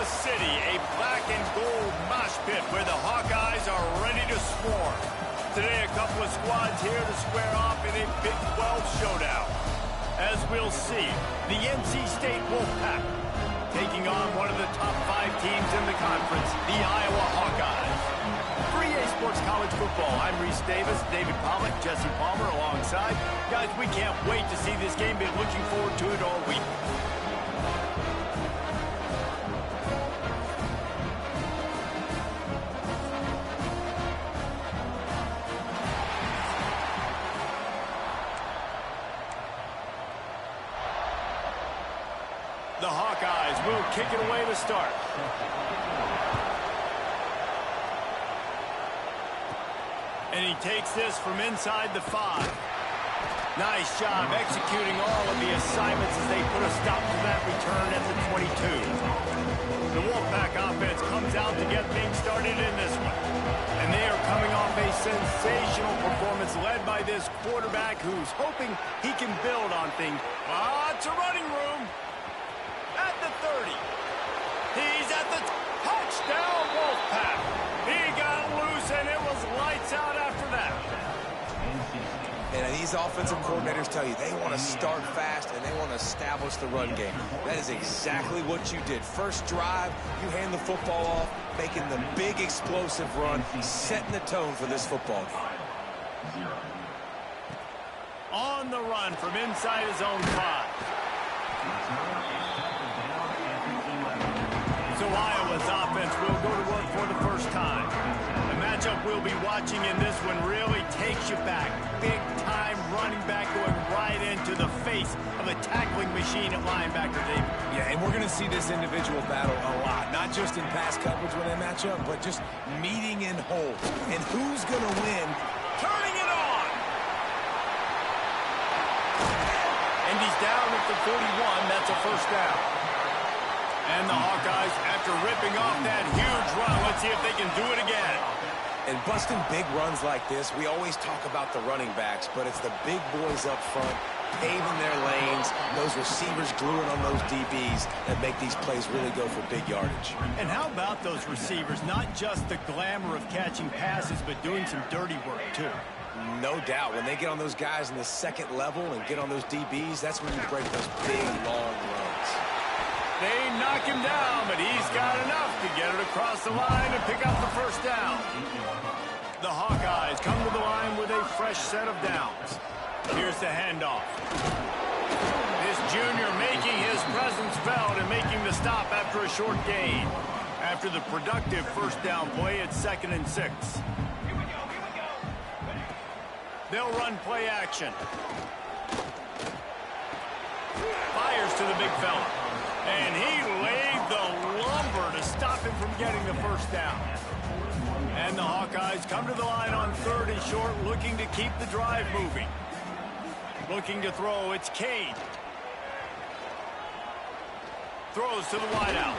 City, a black and gold mosh pit where the Hawkeyes are ready to swarm. Today, a couple of squads here to square off in a Big 12 showdown. As we'll see, the NC State Wolfpack taking on one of the top 5 teams in the conference, the Iowa Hawkeyes. For EA Sports College Football, I'm Reese Davis, David Pollack, Jesse Palmer alongside. Guys, we can't wait to see this game. Been looking forward to it all week. The Hawkeyes will kick it away to start. And he takes this from inside the 5. Nice job executing all of the assignments as they put a stop to that return at the 22. The Wolfpack offense comes out to get things started in this one. And they are coming off a sensational performance led by this quarterback who's hoping he can build on things. Lots of running room. At the 30. He's at the touchdown, Wolfpack. He got loose, and it was lights out after that. And these offensive coordinators tell you they want to start fast and they want to establish the run game. That is exactly what you did. First drive, you hand the football off, making the big explosive run, setting the tone for this football game. On the run from inside his own 5. So Iowa's offense will go to work for the first time. The matchup we'll be watching in this one really takes you back. Big-time running back going right into the face of a tackling machine at linebacker, David. Yeah, and we're going to see this individual battle a lot. Not just in pass coverage when they match up, but just meeting in holes. And who's going to win? Turning it on! And he's down at the 41. That's a first down. And the Hawkeyes, after ripping off that huge run, let's see if they can do it again. And busting big runs like this, we always talk about the running backs, but it's the big boys up front, paving their lanes, those receivers gluing on those DBs that make these plays really go for big yardage. And how about those receivers? Not just the glamour of catching passes, but doing some dirty work, too. No doubt. When they get on those guys in the second level and get on those DBs, that's when you break those big, long runs. They knock him down, but he's got enough to get it across the line and pick up the first down. The Hawkeyes come to the line with a fresh set of downs. Here's the handoff. This junior making his presence felt and making the stop after a short gain. After the productive first down play, it's 2nd and 6. They'll run play action. Fires to the big fella. And he laid the lumber to stop him from getting the first down. And the Hawkeyes come to the line on 3rd and short, looking to keep the drive moving. Looking to throw, it's Cade. Throws to the wideout.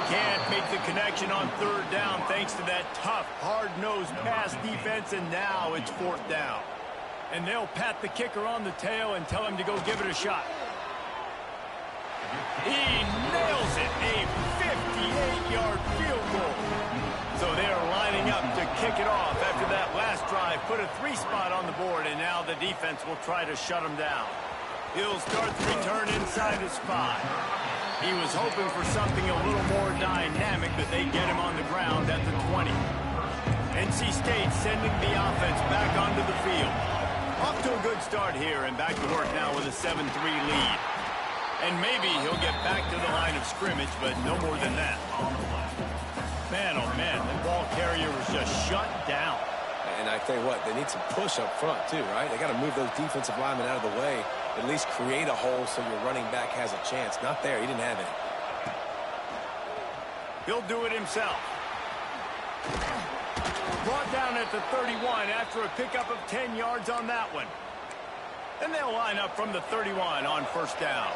Can't make the connection on 3rd down thanks to that tough, hard-nosed pass defense, and now it's 4th down. And they'll pat the kicker on the tail and tell him to go give it a shot. He nails it, a 58-yard field goal. So they're lining up to kick it off after that last drive. Put a 3-spot on the board, and now the defense will try to shut him down. He'll start the return inside his 5. He was hoping for something a little more dynamic, but they get him on the ground at the 20. NC State sending the offense back onto the field. Off to a good start here, and back to work now with a 7-3 lead. And maybe he'll get back to the line of scrimmage, but no more than that. Man, oh man, the ball carrier was just shut down. And I tell you what, they need some push up front too, right? They got to move those defensive linemen out of the way, at least create a hole so your running back has a chance. Not there, he didn't have it. He'll do it himself. Brought down at the 31 after a pickup of 10 yards on that one. And they'll line up from the 31 on first down.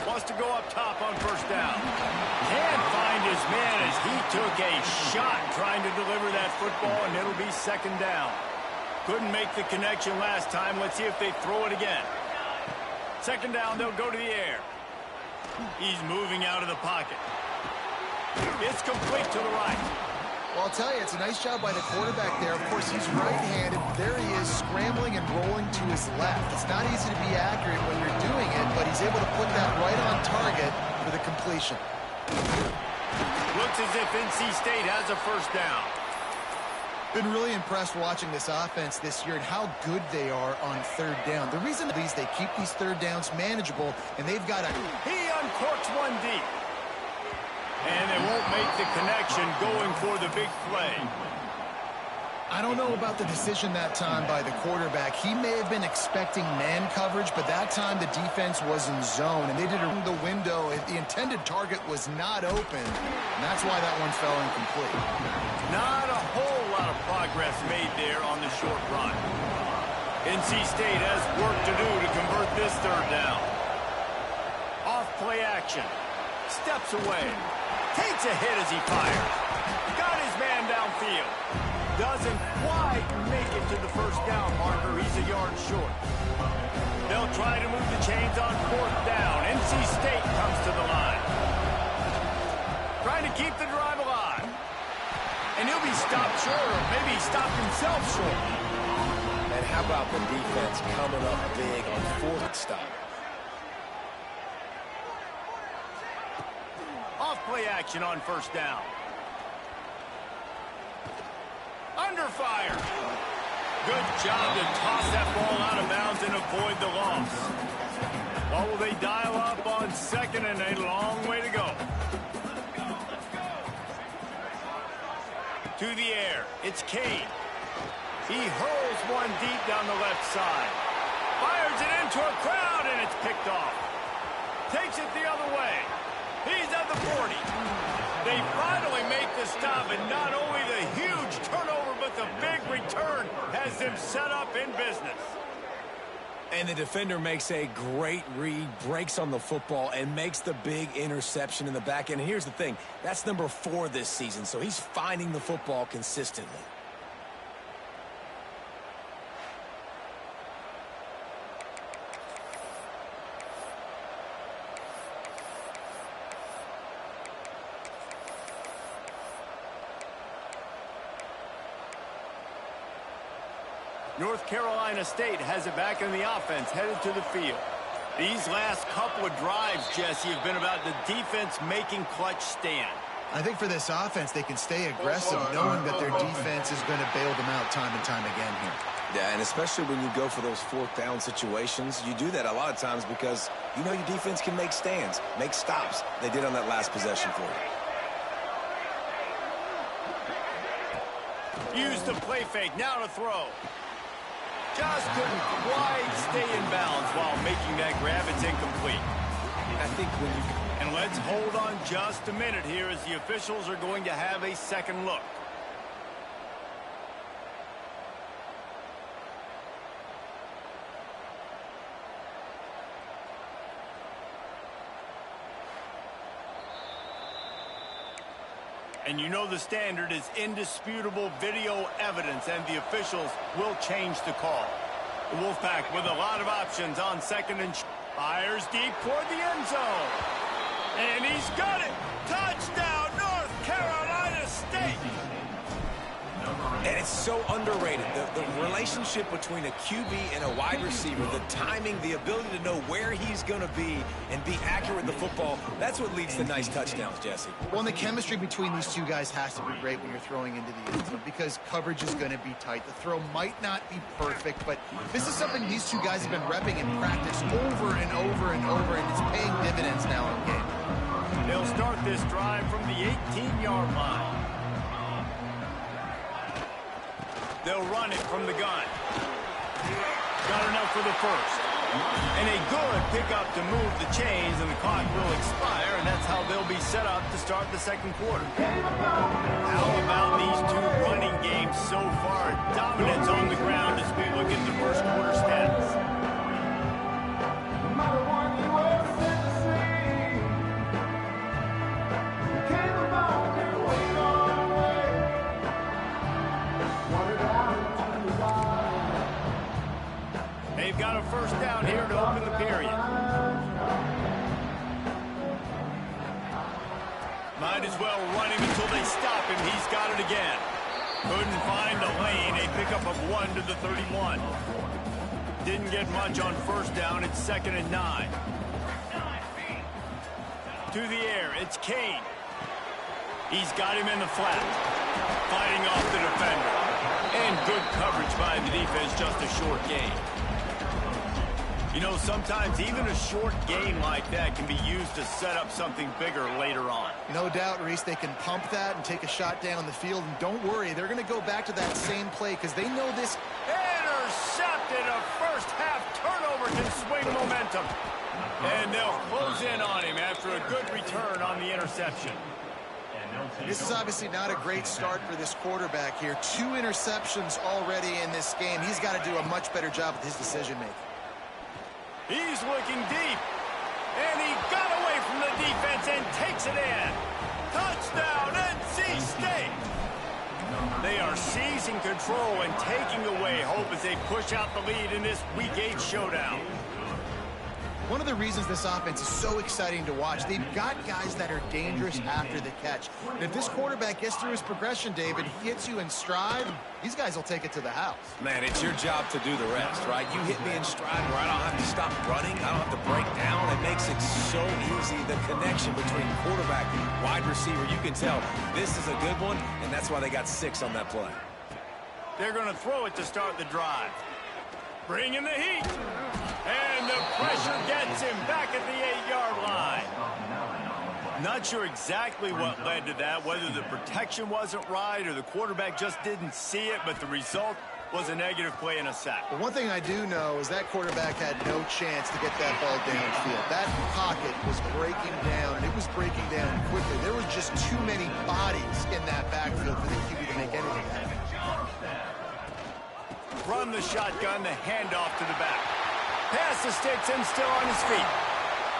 Wants to go up top on first down. Can't find his man as he took a shot trying to deliver that football, and it'll be 2nd down. Couldn't make the connection last time. Let's see if they throw it again. 2nd down, they'll go to the air. He's moving out of the pocket. It's complete to the right. Well, I'll tell you, it's a nice job by the quarterback there. Of course, he's right-handed. There he is, scrambling and rolling to his left. It's not easy to be accurate when you're doing it, but he's able to put that right on target for the completion. Looks as if NC State has a first down. Been really impressed watching this offense this year and how good they are on third down. The reason is they keep these third downs manageable, and they've got a... He uncorks one deep. And they won't make the connection going for the big play. I don't know about the decision that time by the quarterback. He may have been expecting man coverage, but that time the defense was in zone, and they did it in the window. The intended target was not open, and that's why that one fell incomplete. Not a whole lot of progress made there on the short run. NC State has work to do to convert this third down. Off play action. Steps away. Takes a hit as he fires. Got his man downfield. Doesn't quite make it to the first down marker. He's a yard short. They'll try to move the chains on fourth down. NC State comes to the line. Trying to keep the drive alive. And he'll be stopped short, or maybe he stopped himself short. And how about the defense coming up big on fourth stop? Off-play action on first down. Under fire. Good job to toss that ball out of bounds and avoid the loss. What will they dial up on second and a long way to go? To the air. It's Kane. He hurls one deep down the left side. Fires it into a crowd, and it's picked off. Takes it the other way. He's at the 40. They finally make the stop, and not only the huge turnover, but the big return has them set up in business. And the defender makes a great read, breaks on the football, and makes the big interception in the back end. And here's the thing, that's number 4 this season, so he's finding the football consistently. North Carolina State has it back in the offense, headed to the field. These last couple of drives, Jesse, have been about the defense making clutch stand. I think for this offense, they can stay aggressive knowing that their defense is going to bail them out time and time again here. Yeah, and especially when you go for those fourth down situations, you do that a lot of times because you know your defense can make stands, make stops. They did on that last possession for you. Use the play fake, now to throw. Just couldn't quite stay in bounds while making that grab. It's incomplete. I think when you... And let's hold on just a minute here as the officials are going to have a second look. And you know the standard is indisputable video evidence, and the officials will change the call. The Wolfpack with a lot of options on second and fires deep toward the end zone. And he's got it. Touchdown, North Carolina State. And it's so underrated. The relationship between a QB and a wide receiver, the timing, the ability to know where he's going to be and be accurate with the football, that's what leads to nice touchdowns, Jesse. Well, and the chemistry between these two guys has to be great when you're throwing into the end zone because coverage is going to be tight. The throw might not be perfect, but this is something these two guys have been repping in practice over and over and over, and it's paying dividends now in game. They'll start this drive from the 18-yard line. They'll run it from the gun. Got enough for the first. And a good pickup to move the chains, and the clock will expire, and that's how they'll be set up to start the second quarter. How about these two running games so far? Dominance on the ground as we look at the first quarter stats. They've got a first down here to open the period. Might as well run him until they stop him. He's got it again. Couldn't find the lane. A pickup of 1 to the 31. Didn't get much on first down. It's 2nd and 9. To the air, it's Kane. He's got him in the flat. Fighting off the defender. And good coverage by the defense, just a short gain. You know, sometimes even a short game like that can be used to set up something bigger later on. No doubt, Reese, they can pump that and take a shot down the field. And don't worry, they're going to go back to that same play because they know this. Intercepted. A first-half turnover can swing momentum. And they'll close in on him after a good return on the interception. This is obviously not a great start for this quarterback here. 2 interceptions already in this game. He's got to do a much better job with his decision-making. He's looking deep. And he got away from the defense and takes it in. Touchdown, NC State. They are seizing control and taking away hope as they push out the lead in this Week 8 showdown. One of the reasons this offense is so exciting to watch, they've got guys that are dangerous after the catch. And if this quarterback gets through his progression, David, he hits you in stride, these guys will take it to the house. Man, it's your job to do the rest, right? You hit me in stride where I don't have to stop running. I don't have to break down. It makes it so easy, the connection between quarterback and wide receiver. You can tell this is a good one, and that's why they got 6 on that play. They're going to throw it to start the drive. Bring in the heat. And the pressure gets him back at the 8-yard line. Not sure exactly what led to that, whether the protection wasn't right or the quarterback just didn't see it, but the result was a negative play and a sack. But one thing I do know is that quarterback had no chance to get that ball downfield. That pocket was breaking down, and it was breaking down quickly. There was just too many bodies in that backfield for the QB to make anything happen. Run the shotgun, the handoff to the back. Pass to sticks and still on his feet.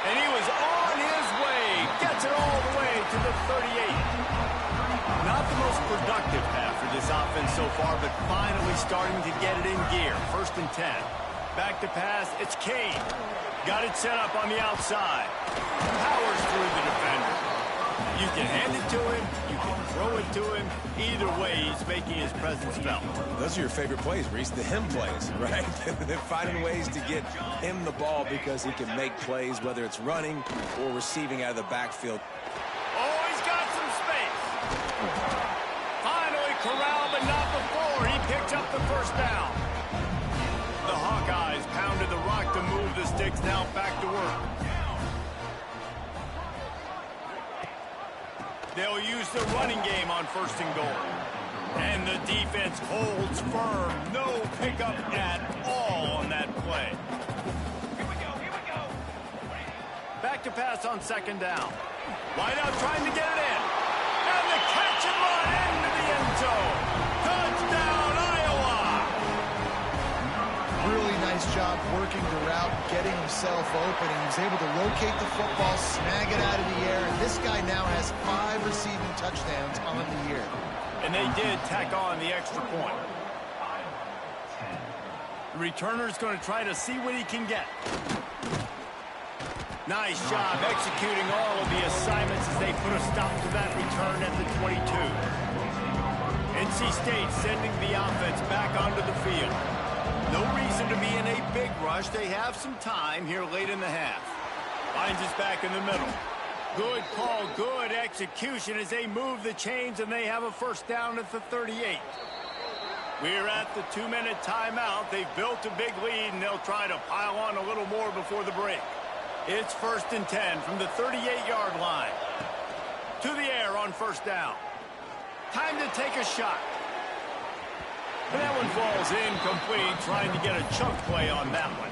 And he was on his way. Gets it all the way to the 38. Not the most productive half for this offense so far, but finally starting to get it in gear. 1st and 10. Back to pass, it's Kane. Got it set up on the outside. Powers through the defender. You can hand it to him, you can throw it to him. Either way, he's making his presence felt. Those are your favorite plays, Reese, the him plays, right? They're finding ways to get him the ball because he can make plays, whether it's running or receiving out of the backfield. Oh, he's got some space. Finally corralled, but not before. He picked up the first down. The Hawkeyes pounded the rock to move the sticks. Now back to work. They'll use the running game on 1st and goal. And the defense holds firm. No pickup at all on that play. Here we go. Back to pass on 2nd down. Wideout trying to get it in. And the catch and run into the end zone. Touchdown, Iowa! Really nice job working the route, getting himself open, and he was able to locate the football, snag it out of the air, and this guy now has 5 receiving touchdowns on the year. And they did tack on the extra point. The returner's going to try to see what he can get. Nice job executing all of the assignments as they put a stop to that return at the 22. NC State sending the offense back onto the field. No reason to be in a big rush. They have some time here late in the half. Finds us back in the middle. Good call, good execution as they move the chains, and they have a 1st down at the 38. We're at the 2-minute timeout. They've built a big lead, and they'll try to pile on a little more before the break. It's 1st and 10 from the 38-yard line. To the air on 1st down. Time to take a shot. And that one falls incomplete, trying to get a chunk play on that one.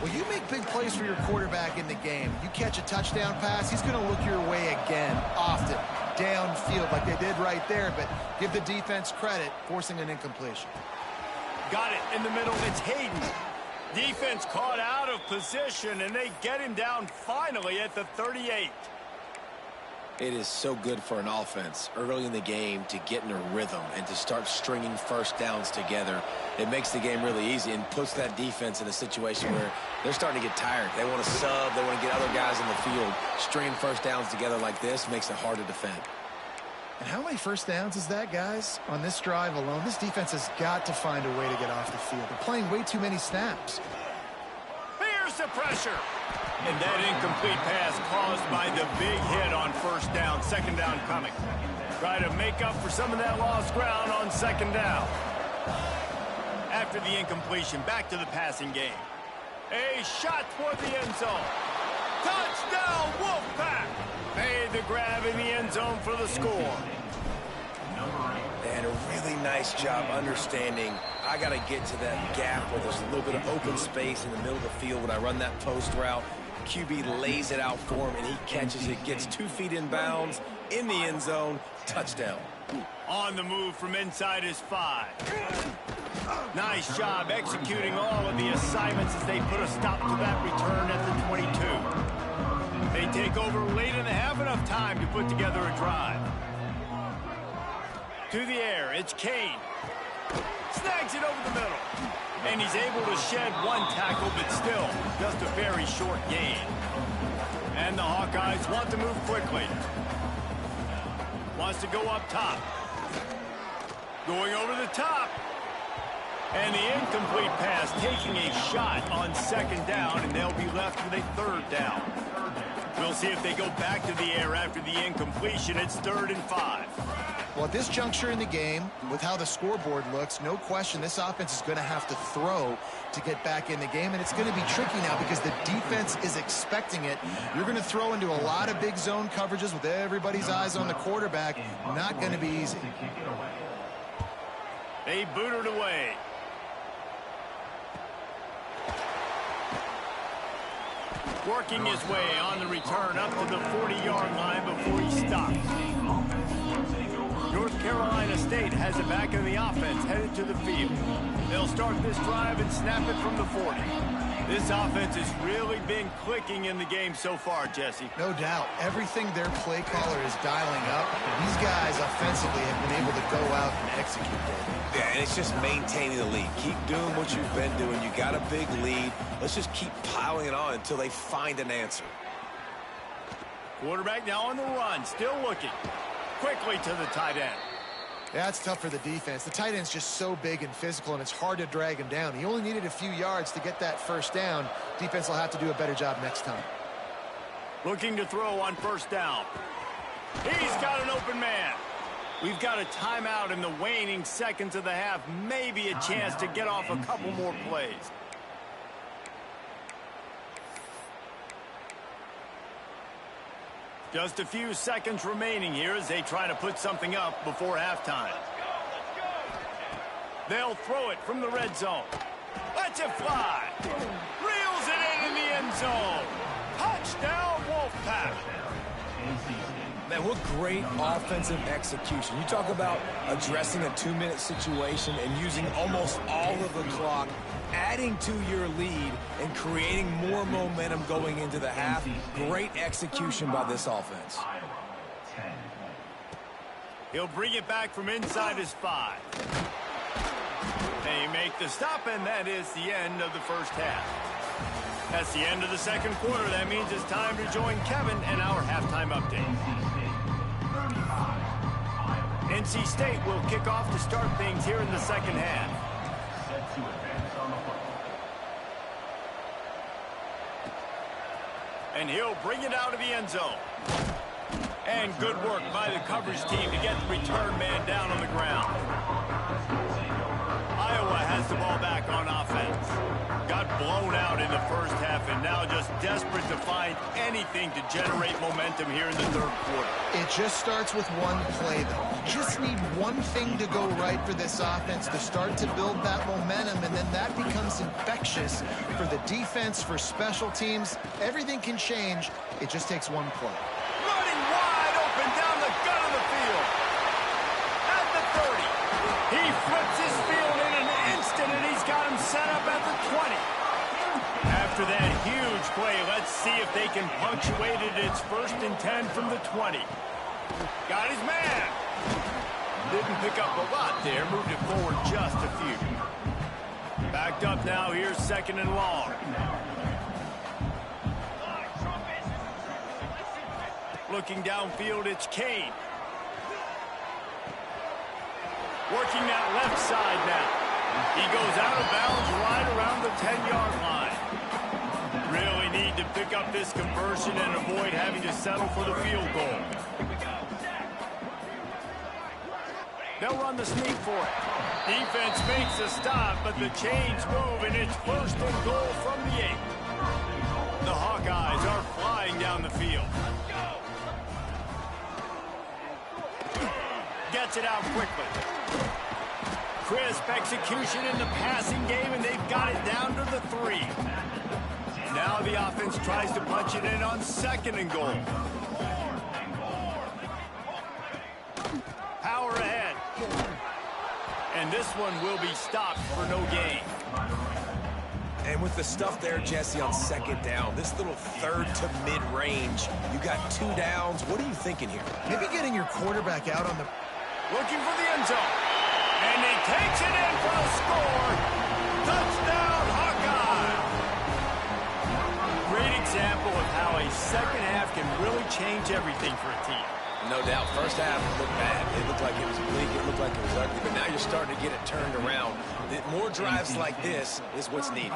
Well, you make big plays for your quarterback in the game. You catch a touchdown pass, he's going to look your way again, often, downfield like they did right there, but give the defense credit, forcing an incompletion. Got it in the middle, it's Hayden. Defense caught out of position, and they get him down finally at the 38. It is so good for an offense early in the game to get in a rhythm and to start stringing first downs together. It makes the game really easy and puts that defense in a situation where they're starting to get tired. They want to sub. They want to get other guys in the field. Stringing first downs together like this makes it hard to defend. And how many first downs is that, guys? On this drive alone, this defense has got to find a way to get off the field. They're playing way too many snaps. Here's the pressure. And that incomplete pass caused by the big hit on first down. Second down coming. Try to make up for some of that lost ground on second down. After the incompletion, back to the passing game. A shot toward the end zone. Touchdown, Wolfpack! Made the grab in the end zone for the score. They had a really nice job understanding I got to get to that gap where there's a little bit of open space in the middle of the field when I run that post route. QB lays it out for him, and he catches it, gets 2 feet in bounds, in the end zone, touchdown. On the move from inside his 5. Nice job executing all of the assignments as they put a stop to that return at the 22. They take over late in the half, enough time to put together a drive. To the air, it's Kane. Snags it over the middle. And he's able to shed 1 tackle, but still just a very short gain. And the Hawkeyes want to move quickly. Wants to go up top. Going over the top. And the incomplete pass taking a shot on second down, and they'll be left with a third down. We'll see if they go back to the air after the incompletion. It's 3rd and 5. Well, at this juncture in the game, with how the scoreboard looks, no question this offense is going to have to throw to get back in the game, and it's going to be tricky now because the defense is expecting it. You're going to throw into a lot of big zone coverages with everybody's eyes on the quarterback. Not going to be easy. They boot it away. Working his way on the return up to the 40-yard line before he stops. North Carolina State has it back in the offense, headed to the field. They'll start this drive and snap it from the 40. This offense has really been clicking in the game so far, Jesse. No doubt. Everything their play caller is dialing up, these guys offensively have been able to go out and execute that. Yeah, and it's just maintaining the lead. Keep doing what you've been doing. You got a big lead. Let's just keep piling it on until they find an answer. Quarterback now on the run, still looking. Quickly to the tight end. Yeah, it's tough for the defense. The tight end's just so big and physical, and it's hard to drag him down. He only needed a few yards to get that first down. Defense will have to do a better job next time. Looking to throw on first down. He's got an open man. We've got a timeout in the waning seconds of the half. Maybe a chance to get off a couple more plays. Just a few seconds remaining here as they try to put something up before halftime. They'll throw it from the red zone. Lets it fly. Reels it in the end zone. Touchdown, Wolfpack. Man, what great offensive execution. You talk about addressing a 2-minute situation and using almost all of the clock, adding to your lead and creating more momentum going into the half. Great execution by this offense. He'll bring it back from inside his 5. They make the stop, and that is the end of the first half. That's the end of the second quarter. That means it's time to join Kevin and our halftime update. NC State will kick off to start things here in the second half. And he'll bring it out of the end zone. And good work by the coverage team to get the return man down on the ground. Iowa has the ball back on offense. Got blown out in the first half and now just desperate to find anything to generate momentum here in the third quarter. It just starts with one play, though. You just need one thing to go right for this offense to start to build that momentum, and then that becomes infectious for the defense, for special teams. Everything can change. It just takes one play. Running wide open down the gut of the field. At the 30. He flips his field in an instant, and he's got him set up at the 20. After that huge play, let's see if they can punctuate it. It's 1st and 10 from the 20. Got his man. Didn't pick up a lot there. Moved it forward just a few. Backed up now. Here's 2nd and long. Looking downfield, it's Kane. Working that left side now. He goes out of bounds right around the 10-yard line. Really need to pick up this conversion and avoid having to settle for the field goal. They'll run the sneak for it. Defense makes a stop, but the chains move, and it's 1st and goal from the 8. The Hawkeyes are flying down the field. Gets it out quickly. Crisp execution in the passing game, and they've got it down to the 3. Now the offense tries to punch it in on 2nd and goal. Power ahead. And this one will be stopped for no gain. And with the stuff there, Jesse, on 2nd down, this little 3rd to mid-range, you got 2 downs. What are you thinking here? Maybe getting your quarterback out on the... Looking for the end zone. And he takes it in for a score. Touchdown, Hawkeye. Great example of how a second half can really change everything for a team. No doubt. First half looked bad. It looked like it was bleak. It looked like it was ugly. But now you're starting to get it turned around. More drives like this is what's needed.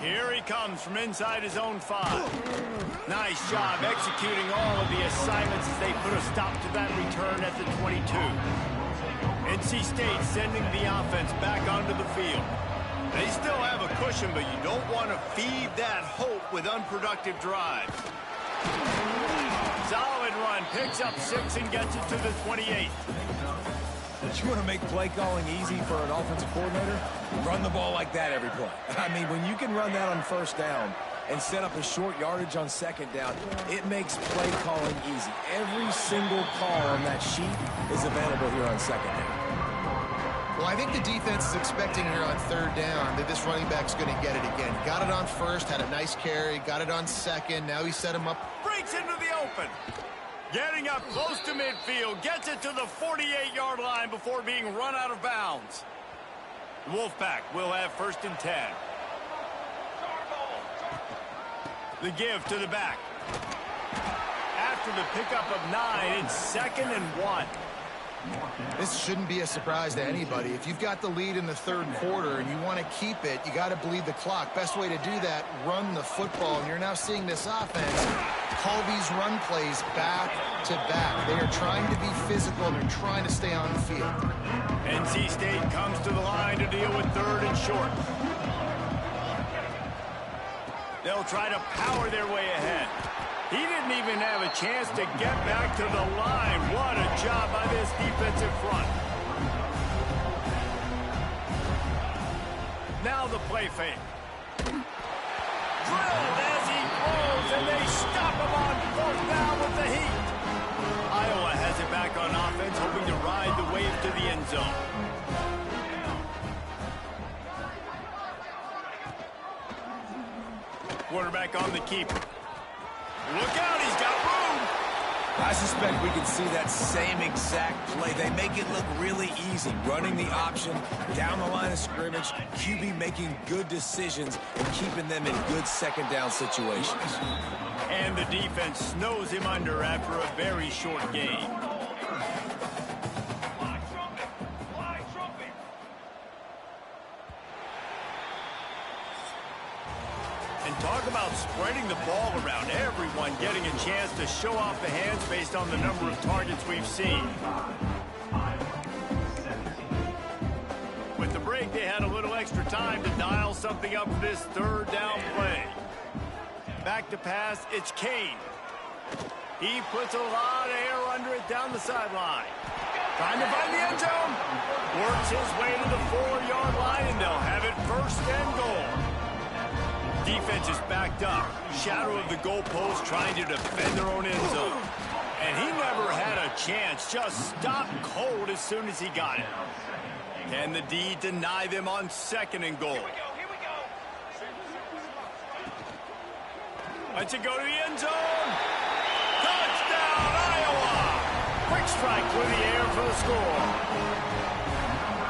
Here he comes from inside his own 5. Nice job executing all of the assignments as they put a stop to that return at the 22. NC State sending the offense back onto the field. They still have a cushion, but you don't want to feed that hope with unproductive drives. Solid run, picks up 6 and gets it to the 28. But you want to make play calling easy for an offensive coordinator? Run the ball like that every play. I mean, when you can run that on 1st down and set up a short yardage on 2nd down, it makes play calling easy. Every single call on that sheet is available here on 2nd down. Well, I think the defense is expecting here on 3rd down that this running back's going to get it again. Got it on 1st, had a nice carry, got it on 2nd. Now he set him up. Breaks into the open. Getting up close to midfield, gets it to the 48-yard line before being run out of bounds. The Wolfpack will have 1st and 10. The give to the back. After the pickup of 9, it's 2nd and 1. This shouldn't be a surprise to anybody. If you've got the lead in the 3rd quarter and you want to keep it, you got to bleed the clock. Best way to do that, run the football. And you're now seeing this offense call these run plays back to back. They are trying to be physical, and they're trying to stay on the field. NC State comes to the line to deal with 3rd and short. They'll try to power their way ahead. He didn't even have a chance to get back to the line. What a job by this defensive front. Now the play fake. Drilled as he throws, and they stop him on 4th down with the heat. Iowa has it back on offense, hoping to ride the wave to the end zone. Quarterback on the keeper. Look out, he's got room. I suspect we can see that same exact play. They make it look really easy, running the option down the line of scrimmage, QB making good decisions and keeping them in good 2nd down situations. And the defense snows him under after a very short gain. And talk about spreading the ball around. Everyone getting a chance to show off the hands based on the number of targets we've seen. With the break, they had a little extra time to dial something up for this 3rd down play. Back to pass, it's Kane. He puts a lot of air under it down the sideline. Trying to find the end zone. Works his way to the 4-yard line, and they'll have it 1st and goal. Defense is backed up. Shadow of the goalpost trying to defend their own end zone. And he never had a chance. Just stopped cold as soon as he got it. Can the D deny them on 2nd and goal? Here we go. Let's it go to the end zone. Touchdown! strike through the air for the score.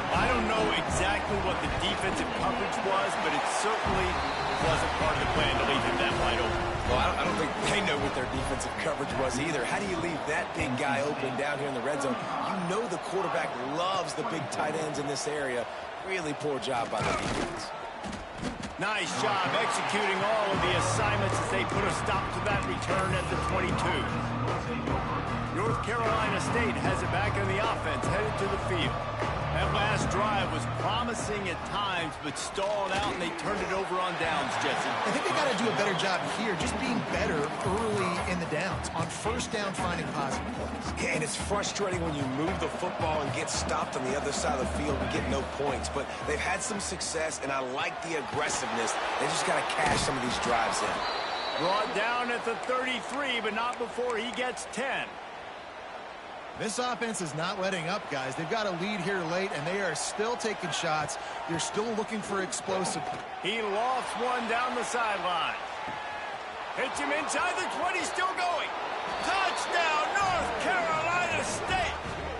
I don't know exactly what the defensive coverage was, but it certainly wasn't part of the plan to leave him that wide open. Well, I don't think they know what their defensive coverage was either. How do you leave that big guy open down here in the red zone? You know the quarterback loves the big tight ends in this area. Really poor job by the defense. Nice job executing all of the assignments as they put a stop to that return at the 22. North Carolina State has it back in the offense, headed to the field. That last drive was promising at times, but stalled out, and they turned it over on downs, Jesse. I think they got to do a better job here, just being better early in the downs, on first down finding positive plays. Yeah, and it's frustrating when you move the football and get stopped on the other side of the field and get no points. But they've had some success, and I like the aggressiveness. They just got to cash some of these drives in. Brought down at the 33, but not before he gets 10. This offense is not letting up, guys. They've got a lead here late, and they are still taking shots. They're still looking for explosive. He lofts one down the sideline. Hits him inside the 20, still going. Touchdown, North Carolina State.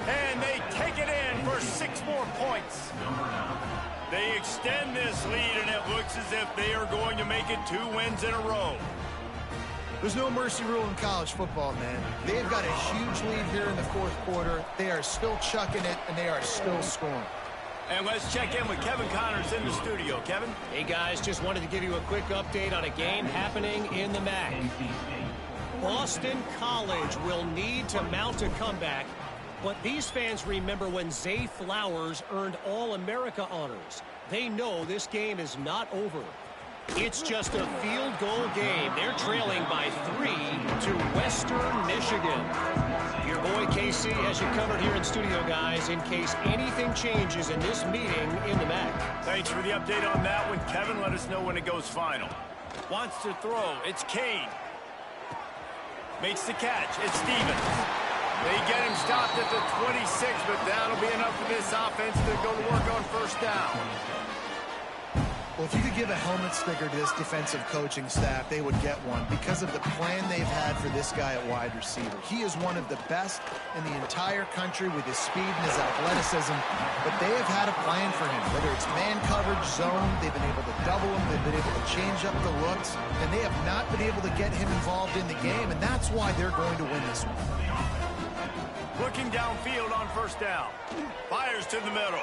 And they take it in for 6 more points. They extend this lead, and it looks as if they are going to make it 2 wins in a row. There's no mercy rule in college football, man. They've got a huge lead here in the 4th quarter. They are still chucking it, and they are still scoring. And let's check in with Kevin Connors in the studio. Kevin? Hey, guys, just wanted to give you a quick update on a game happening in the MAC. Boston College will need to mount a comeback, but these fans remember when Zay Flowers earned All-America honors. They know this game is not over. It's just a field goal game. They're trailing by 3 to Western Michigan. Your boy KC has you covered here in studio, guys, in case anything changes in this meeting in the MAC. Thanks for the update on that one, Kevin. Let us know when it goes final. Wants to throw. It's Kane. Makes the catch. It's Stevens. They get him stopped at the 26, but that'll be enough for this offense to go to work on first down. Well, if you could give a helmet sticker to this defensive coaching staff, they would get one because of the plan they've had for this guy at wide receiver. He is one of the best in the entire country with his speed and his athleticism, but they have had a plan for him. Whether it's man coverage, zone, they've been able to double him, they've been able to change up the looks, and they have not been able to get him involved in the game, and that's why they're going to win this one. Looking downfield on first down. Fires to the middle.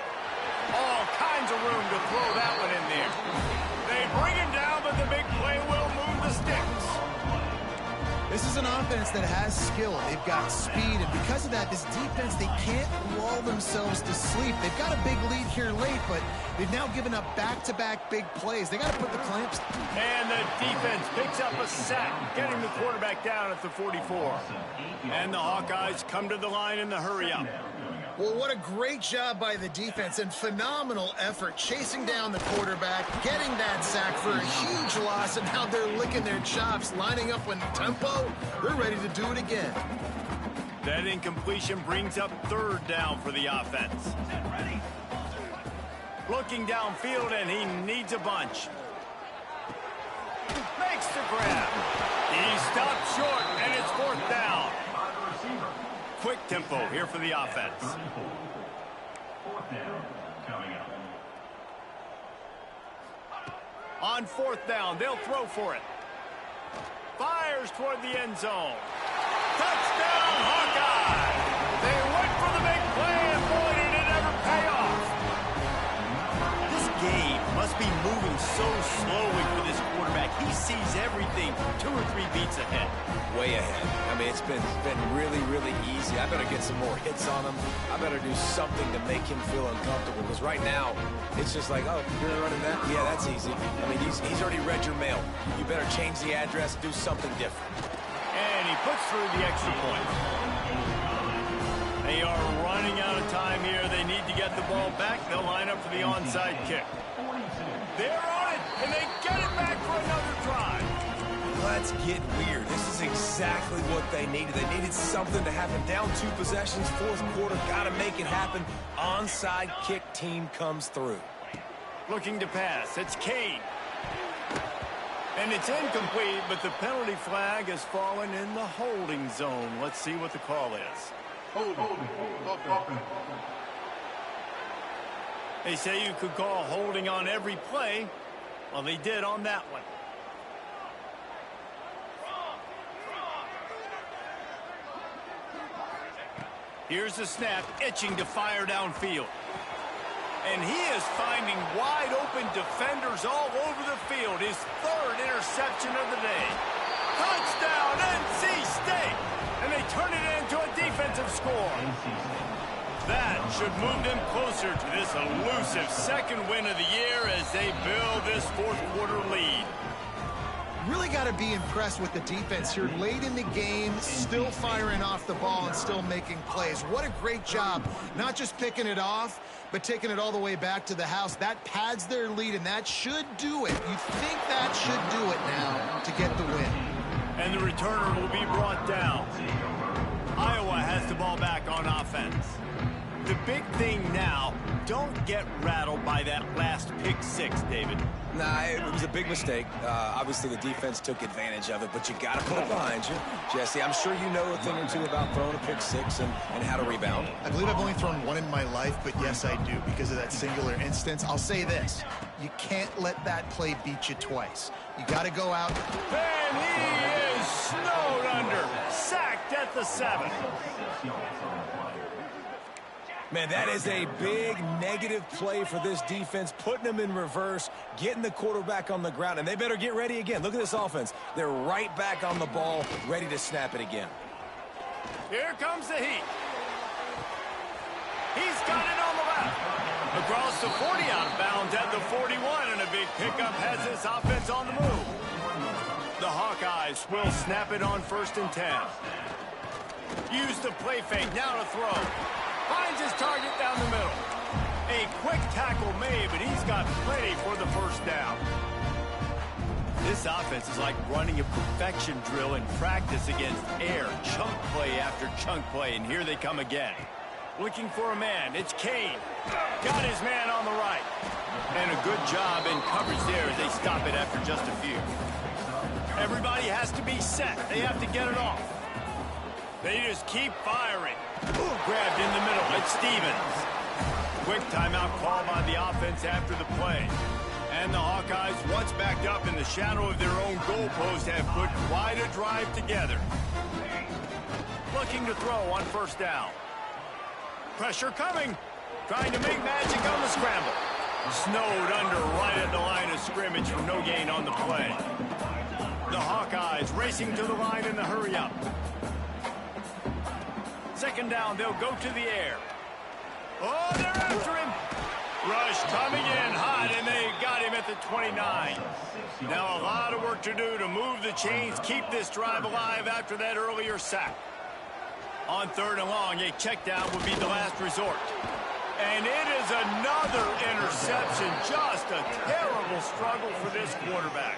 All kinds of room to throw that one in there. They bring him down, but the big play will move the sticks. This is an offense that has skill. They've got speed, and because of that, this defense, they can't lull themselves to sleep. They've got a big lead here late, but they've now given up back-to-back big plays. They got to put the clamps. And the defense picks up a sack, getting the quarterback down at the 44. And the Hawkeyes come to the line in the hurry-up. Well, what a great job by the defense and phenomenal effort chasing down the quarterback, getting that sack for a huge loss, and now they're licking their chops, lining up in tempo. They're ready to do it again. That incompletion brings up 3rd down for the offense. Looking downfield, and he needs a bunch. Makes the grab. He stopped short, and it's 4th down. Quick tempo here for the offense. On 4th down, they'll throw for it. Fires toward the end zone. Touchdown, Hawkeye! They went for the big play, and boy, did it ever pay off. This game must be moving so slowly for this quarterback. He sees everything 2 or 3 beats ahead. Way ahead. I mean, it's been really, really easy. I better get some more hits on him. I better do something to make him feel uncomfortable, because right now, it's just like, oh, you're running that? Yeah, that's easy. I mean, he's already read your mail. You better change the address, do something different. And he puts through the extra point. They are running out of time here. They need to get the ball back. They'll line up for the onside kick. They're on it, and they get it back for another drive. Let's get weird. This is exactly what they needed. They needed something to happen. Down 2 possessions, 4th quarter, got to make it happen. Onside kick team comes through. Looking to pass. It's Kane. And it's incomplete, but the penalty flag has fallen in the holding zone. Let's see what the call is. They say you could call holding on every play. Well, they did on that one. Here's the snap, itching to fire downfield. And he is finding wide open defenders all over the field. His third interception of the day. Touchdown, NC State! And they turn it into a defensive score. That should move them closer to this elusive second win of the year as they build this fourth quarter lead. Really got to be impressed with the defense here late in the game, still firing off the ball and still making plays. What a great job, not just picking it off, but taking it all the way back to the house. That pads their lead, and that should do it. You'd think that should do it now to get the win. And the returner will be brought down. Iowa has the ball back on offense. The big thing now, don't get rattled by that last pick six, David. Nah, it was a big mistake. Obviously, the defense took advantage of it, but you got to put it behind you. Jesse, I'm sure you know a thing or two about throwing a pick six and how to rebound. I believe I've only thrown one in my life, but yes, I do because of that singular instance. I'll say this. You can't let that play beat you twice. You got to go out. And he is snowed under. Sacked at the 7. Man, that is a big negative play for this defense, putting them in reverse, getting the quarterback on the ground, and they better get ready again. Look at this offense. They're right back on the ball, ready to snap it again. Here comes the heat. He's got it on the left. Across the 40, out of bounds at the 41, and a big pickup has this offense on the move. The Hawkeyes will snap it on 1st and 10. Use the play fake, now to throw. Finds his target down the middle. A quick tackle made, but he's got plenty for the first down. This offense is like running a perfection drill in practice against air. Chunk play after chunk play, and here they come again. Looking for a man. It's Kane. Got his man on the right. And a good job in coverage there as they stop it after just a few. Everybody has to be set. They have to get it off. They just keep firing. Grabbed in the middle. It's Stevens. Quick timeout call by the offense after the play. And the Hawkeyes, once backed up in the shadow of their own goalpost, have put quite a drive together. Looking to throw on 1st down. Pressure coming. Trying to make magic on the scramble. Snowed under right at the line of scrimmage for no gain on the play. The Hawkeyes racing to the line in the hurry-up. 2nd down, they'll go to the air. Oh, they're after him. Rush coming in hot, and they got him at the 29. Now a lot of work to do to move the chains, keep this drive alive after that earlier sack. On 3rd and long, a check down would be the last resort. And it is another interception. Just a terrible struggle for this quarterback.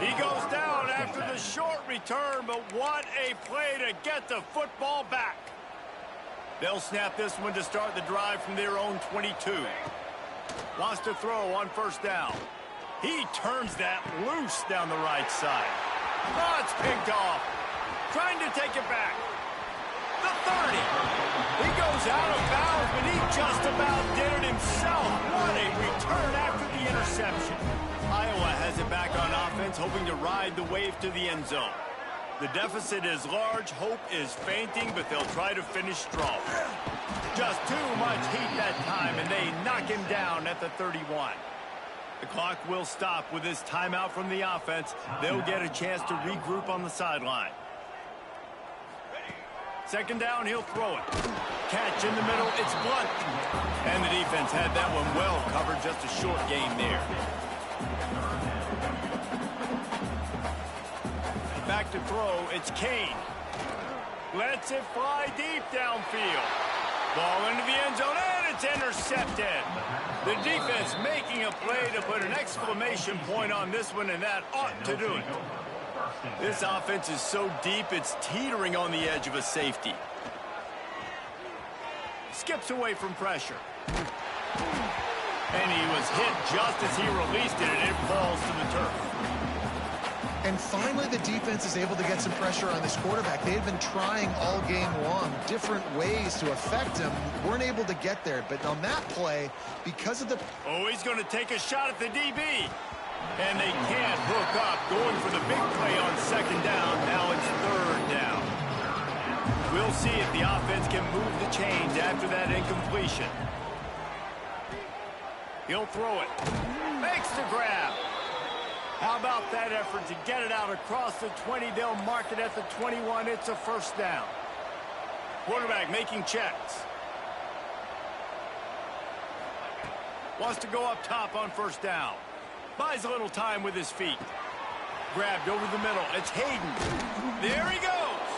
He goes down after the short return, but what a play to get the football back. They'll snap this one to start the drive from their own 22. Wants to throw on 1st down. He turns that loose down the right side. Oh, it's picked off. Trying to take it back. The 30. He goes out of bounds, but he just about did it himself. What a return after the interception. Iowa has it back on offense, hoping to ride the wave to the end zone. The deficit is large, hope is fainting, but they'll try to finish strong. Just too much heat that time, and they knock him down at the 31. The clock will stop with this timeout from the offense. They'll get a chance to regroup on the sideline. 2nd down, he'll throw it. Catch in the middle, it's Blunt. And the defense had that one well covered, just a short gain there. Back to throw, it's Kane. Lets it fly deep downfield. Ball into the end zone, and it's intercepted. The defense making a play to put an exclamation point on this one, and that ought to do it. This offense is so deep, it's teetering on the edge of a safety. Skips away from pressure. And he was hit just as he released it, and it falls to the turf. And finally, the defense is able to get some pressure on this quarterback. They had been trying all game long different ways to affect him. Weren't able to get there. But on that play, because of the... Oh, he's going to take a shot at the DB. And they can't hook up. Going for the big play on second down. Now it's third down. We'll see if the offense can move the chains after that incompletion. He'll throw it. Makes the grab. How about that effort to get it out across the 20? They'll mark it at the 21. It's a first down. Quarterback making checks. Wants to go up top on first down. Buys a little time with his feet. Grabbed over the middle. It's Hayden. There he goes.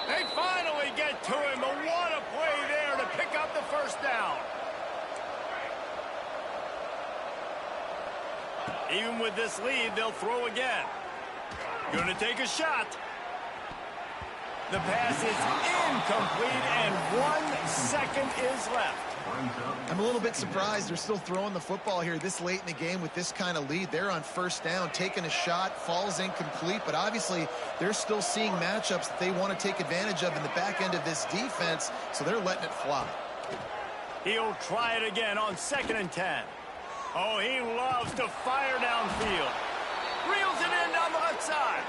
They finally get to him. But what a play there to pick up the first down. Even with this lead, they'll throw again. Going to take a shot. The pass is incomplete, and 1 second is left. I'm a little bit surprised they're still throwing the football here this late in the game with this kind of lead. They're on first down, taking a shot, falls incomplete, but obviously they're still seeing matchups that they want to take advantage of in the back end of this defense, so they're letting it fly. He'll try it again on 2nd and 10. Oh, he loves to fire downfield. Reels it in down the left side.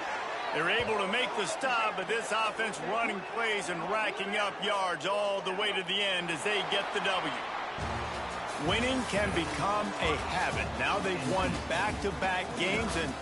They're able to make the stop, but this offense running plays and racking up yards all the way to the end as they get the W. Winning can become a habit. Now they've won back-to-back games and